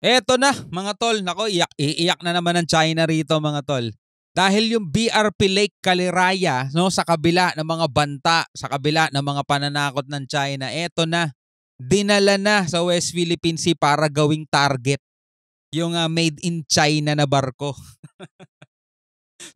Eto na mga tol, nako iiyak na naman ng China rito mga tol. Dahil yung BRP Lake Caliraya no, sa kabila ng mga banta, sa kabila ng mga pananakot ng China, eto na, dinala na sa West Philippine Sea para gawing target yung made in China na barko.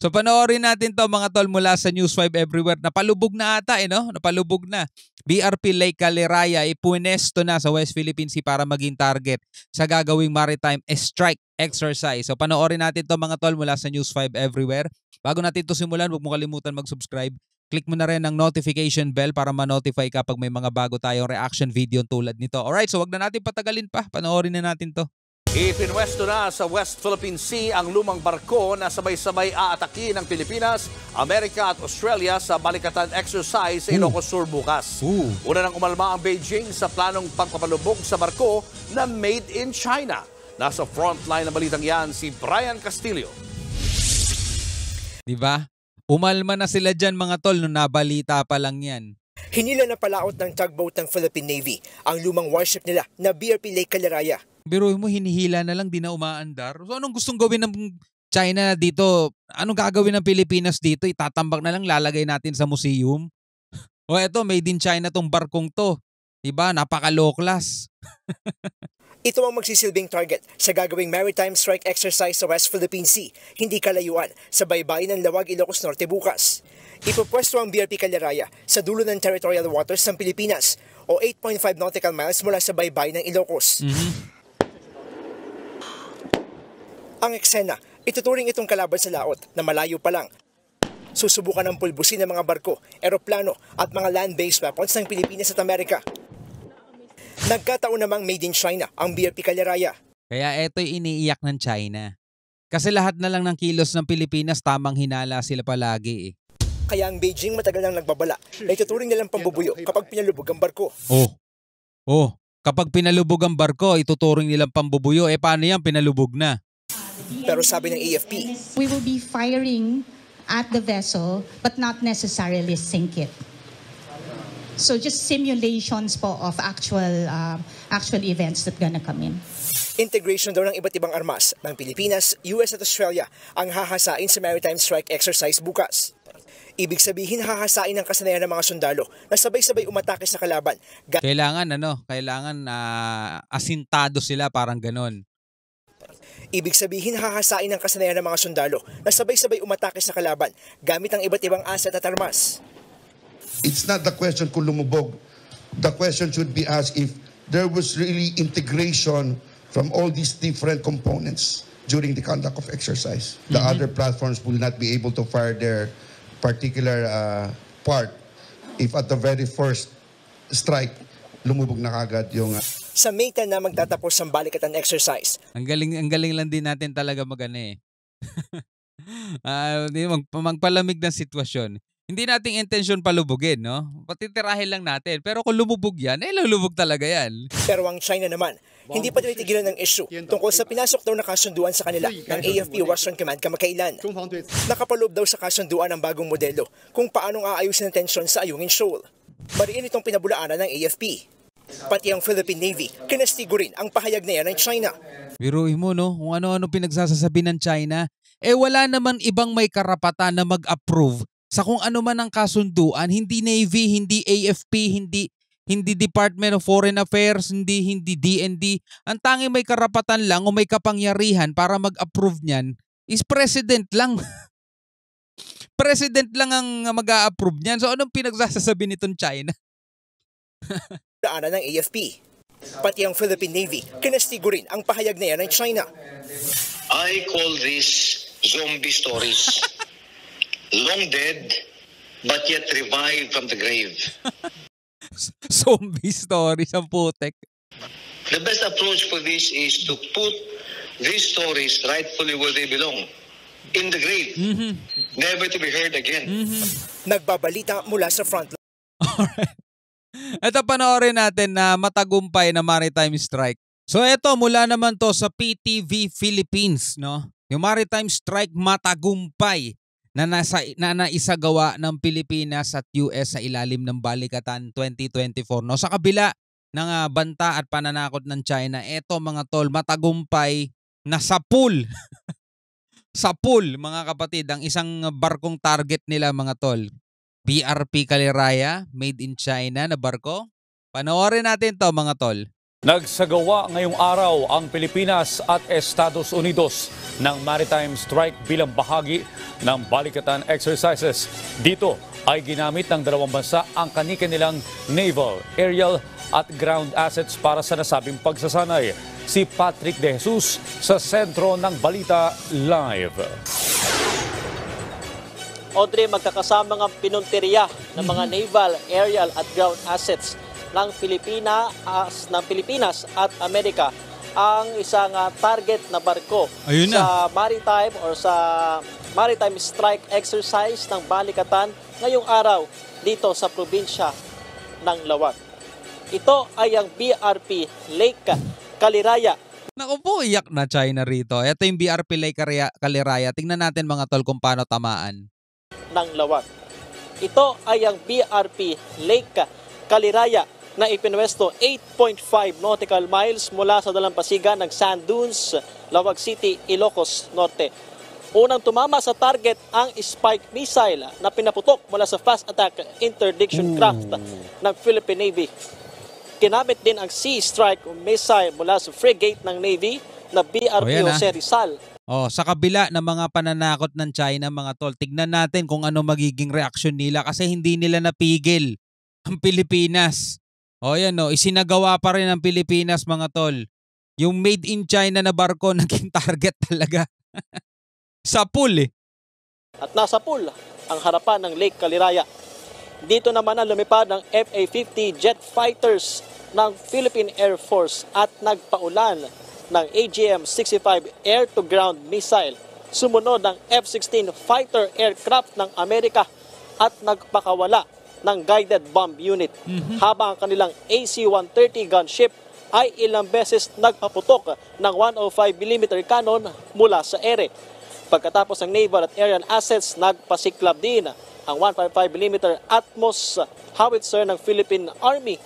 So panoorin natin to mga tol mula sa News 5 Everywhere. Napalubog na ata no? Napalubog na. BRP Lake Caliraya ipunesto na sa West Philippine Sea para maging target sa gagawing maritime strike exercise. So panoorin natin to mga tol mula sa News 5 Everywhere. Bago natin to simulan, huwag mo kalimutan mag-subscribe. Click mo na rin ang notification bell para ma-notify kapag may mga bago tayong reaction video tulad nito. Alright, so wag na natin patagalin pa. Panoorin na natin to. Ipinwesto na sa West Philippine Sea ang lumang barko na sabay-sabay aatakin ng Pilipinas, Amerika at Australia sa balikatan exercise sa Ilocos Sur bukas. Una nang umalma ang Beijing sa planong pagpapalubog sa barko na made in China. Nasa frontline ng balitang yan si Brian Castillo. Diba? Umalma na sila dyan mga tol nung nabalita pa lang yan. Hinila na palaot ng tugboat ng Philippine Navy ang lumang warship nila na BRP Lake Caliraya. Pero mo hinihila na lang, di na umaandar. So anong gustong gawin ng China dito? Anong gagawin ng Pilipinas dito? Itatambak na lang, lalagay natin sa museum? O eto, made in China tong barkong to. Diba? Napaka-low class. Ito ang magsisilbing target sa gagawing maritime strike exercise sa West Philippine Sea, hindi kalayuan sa baybayin ng Lawag, Ilocos Norte bukas. Ipopwesto ang BRP Caliraya sa dulo ng territorial waters ng Pilipinas o 8.5 nautical miles mula sa baybayin ng Ilocos. Ang eksena, ituturing itong kalaban sa laot na malayo pa lang. Susubukan ng pulbusin ng mga barko, eroplano at mga land-based weapons ng Pilipinas at Amerika. Nagkataon namang made in China ang BRP Caliraya. Kaya eto'y iniiyak ng China. Kasi lahat na lang ng kilos ng Pilipinas tamang hinala sila palagi eh. Kaya ang Beijing matagal nang nagbabala na ituturing nilang pambubuyo kapag pinalubog ang barko. Kapag pinalubog ang barko, ituturing nilang pambubuyo. Paano yan? Pinalubog na. Pero sabi ng AFP, we will be firing at the vessel but not necessarily sink it. So just simulations po of actual events that gonna come in. Integration daw ng iba't ibang armas ng Pilipinas, US at Australia ang hahasain sa maritime strike exercise bukas. Ibig sabihin hahasain ng kasanayan ng mga sundalo na sabay-sabay umatake sa kalaban. Kailangan asintado sila, parang ganon. Ibig sabihin hahasain ng kasanayan ng mga sundalo na sabay-sabay umatake sa kalaban gamit ang iba't ibang asset at armas. It's not the question kung lumubog. The question should be asked if there was really integration from all these different components during the conduct of exercise. The other platforms will not be able to fire their particular part if at the very first strike, lumubog na kagad yung... Sa May 10 na magtatapos ang balikatan exercise. Ang galing lang din natin talaga magpalamig ng sitwasyon. Hindi nating intensyon palubugin, no? Patitirahin lang natin. Pero kung lumubog yan, lulubog talaga yan. Pero ang China naman, hindi pa tinitigilan ng issue tungkol sa pinasok daw na kasunduan sa kanila ng AFP Western Command kamakailan. Nakapaloob daw sa kasunduan ng bagong modelo kung paanong aayusin ang tensyon sa Ayungin Shoal. Mariin itong pinabulaanan ng AFP. Pati ang Philippine Navy, kinastigo rin ang pahayag na yan ng China. Biruin mo, no? Kung ano-ano pinagsasasabi ng China, wala naman ibang may karapatan na mag-approve sa kung ano man ang kasunduan. Hindi Navy, hindi AFP, hindi Department of Foreign Affairs, hindi DND. Ang tanging may karapatan lang o may kapangyarihan para mag-approve niyan is President lang. President lang ang mag-a-approve niyan. So anong pinagsasasabi nitong China? Daanan ng AFP. Pati ang Philippine Navy, kinastigo rin ang pahayag na yan ng China. I call this zombie stories. Long dead, but yet revived from the grave. Zombie stories ang putek. The best approach for this is to put these stories rightfully where they belong. In the grave. Never to be heard again. Nagbabalita mula sa frontline. Alright. Ito panoorin natin na matagumpay na maritime strike. So ito mula naman to sa PTV Philippines, no? Yung maritime strike matagumpay na naisagawa ng Pilipinas at US sa ilalim ng Balikatan 2024, no? Sa kabila ng banta at pananakot ng China. Eto mga tol, matagumpay na sa pool. Sa pool mga kapatid, ang isang barkong target nila mga tol. BRP Kaliraya, made in China na barko. Panoorin natin to mga tol. Nagsagawa ngayong araw ang Pilipinas at Estados Unidos ng maritime strike bilang bahagi ng balikatan exercises. Dito ay ginamit ng dalawang bansa ang kani-kanilang naval, aerial at ground assets para sa nasabing pagsasanay. Si Patrick De Jesus sa sentro ng Balita Live. Audrey, magkakasama ng pinunteriya ng mga naval, aerial at ground assets ng Pilipinas at Amerika ang isang target na barko sa maritime or sa maritime strike exercise ng balikatan ngayong araw dito sa probinsya ng Lawag. Ito ay ang BRP Lake Kaliraya. Naku po, iyak na China rito. Ito yung BRP Lake Kaliraya. Tingnan natin mga tol kung paano tamaan. Ng Lawag. Ito ay ang BRP Lake Kaliraya na ipinwesto 8.5 nautical miles mula sa dalampasigan ng Sand Dunes, Lawag City, Ilocos Norte. Unang tumama sa target ang spike missile na pinaputok mula sa fast attack interdiction craft ng Philippine Navy. Kinamit din ang Sea Strike missile mula sa frigate ng Navy na BRP Jose Rizal. Sa kabila ng mga pananakot ng China mga tol, tignan natin kung ano magiging reaksyon nila kasi hindi nila napigil ang Pilipinas. Isinagawa pa rin ng Pilipinas mga tol. Yung made in China na barko naging target talaga. Sa pool At nasa pool ang harapan ng Lake Kaliraya. Dito naman ang lumipad ng FA-50 jet fighters ng Philippine Air Force at nagpaulan ng AGM-65 air-to-ground missile. Sumunod ng F-16 fighter aircraft ng Amerika at nagpakawala ng guided bomb unit. Habang ang kanilang AC-130 gunship ay ilang beses nagpaputok ng 105mm cannon mula sa ere. Pagkatapos ng naval at aerial assets, nagpasiklab din ang 155mm Atmos howitzer ng Philippine Army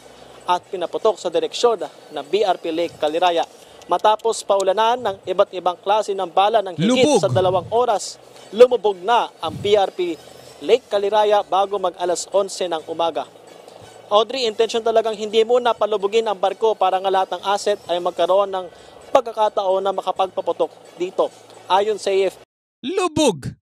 at pinaputok sa direksyon ng BRP Lake Kaliraya. Matapos paulanan ng iba't ibang klase ng bala ng higit sa 2 oras, lumubog na ang BRP Lake Kaliraya bago mag-alas 11 ng umaga. Audrey, intention talagang hindi muna palubugin ang barko para nga lahat ng asset ay magkaroon ng pagkakataon na makapagpaputok dito. Ayon sa AFP, lubog!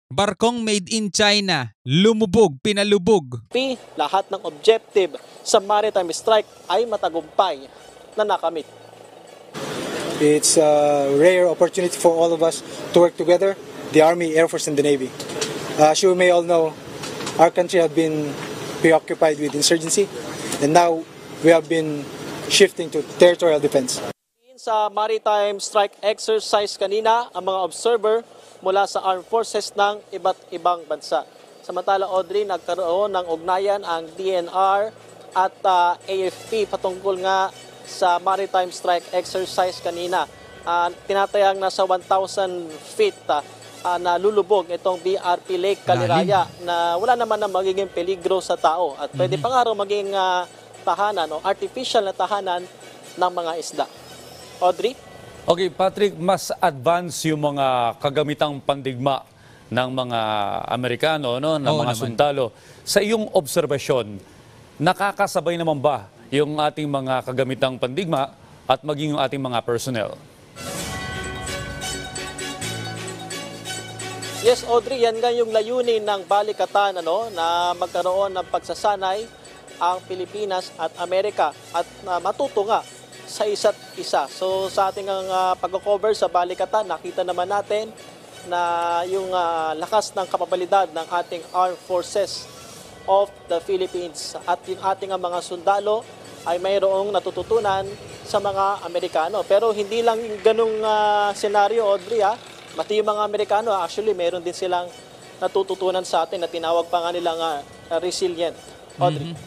Barkong made in China, lumubog, pinalubog. Lahat ng objective sa maritime strike ay matagumpay na nakamit. It's a rare opportunity for all of us to work together, the Army, Air Force, and the Navy. As you may all know, our country have been preoccupied with insurgency, and now we have been shifting to territorial defense. Sa maritime strike exercise kanina, ang mga observer mula sa armed forces ng iba't ibang bansa. Samantala, Audrey, nagkaroon ng ugnayan ang DNR at AFP patungkol nga sa maritime strike exercise kanina. Tinatayang nasa 1,000 feet na lulubog itong BRP Lake Kaliraya na wala naman na magiging peligro sa tao at pwede pa nga raw maging tahanan o artificial na tahanan ng mga isda. Audrey? Okay, Patrick, mas advance yung mga kagamitang pandigma ng mga Amerikano, ng mga sundalo. Sa iyong obserbasyon, nakakasabay naman ba yung ating mga kagamitang pandigma at maging yung ating mga personnel? Yes, Audrey, yan nga yung layunin ng balikatan na magkaroon ng pagsasanay ang Pilipinas at Amerika at matuto nga sa isa't isa. So sa ating pag-cover sa balikatan, nakita naman natin na yung lakas ng kapabilidad ng ating Armed Forces of the Philippines at yung ating mga sundalo ay mayroong natututunan sa mga Amerikano. Pero hindi lang ganung senaryo, Audrey. Mati yung mga Amerikano, actually mayroon din silang natututunan sa atin na tinawag pa nga nilang resilient. Audrey.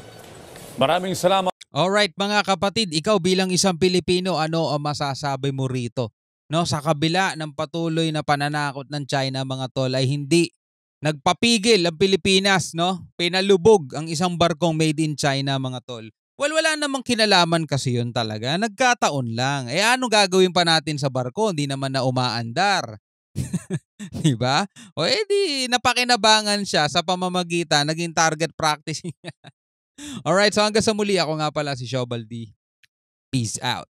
Maraming salamat. Alright mga kapatid, ikaw bilang isang Pilipino, ano ang masasabi mo rito? Sa kabila ng patuloy na pananakot ng China mga tol ay hindi nagpapigil ang Pilipinas, pinalubog ang isang barkong made in China mga tol. Well, wala namang kinalaman kasi yun talaga. Nagkataon lang. Eh ano gagawin pa natin sa barko? Hindi naman na umaandar. Diba? O edi napakinabangan siya sa pamamagitan, naging target practice niya. Alright, so hanggang sa muli, ako nga pala si Shobaldi. Peace out.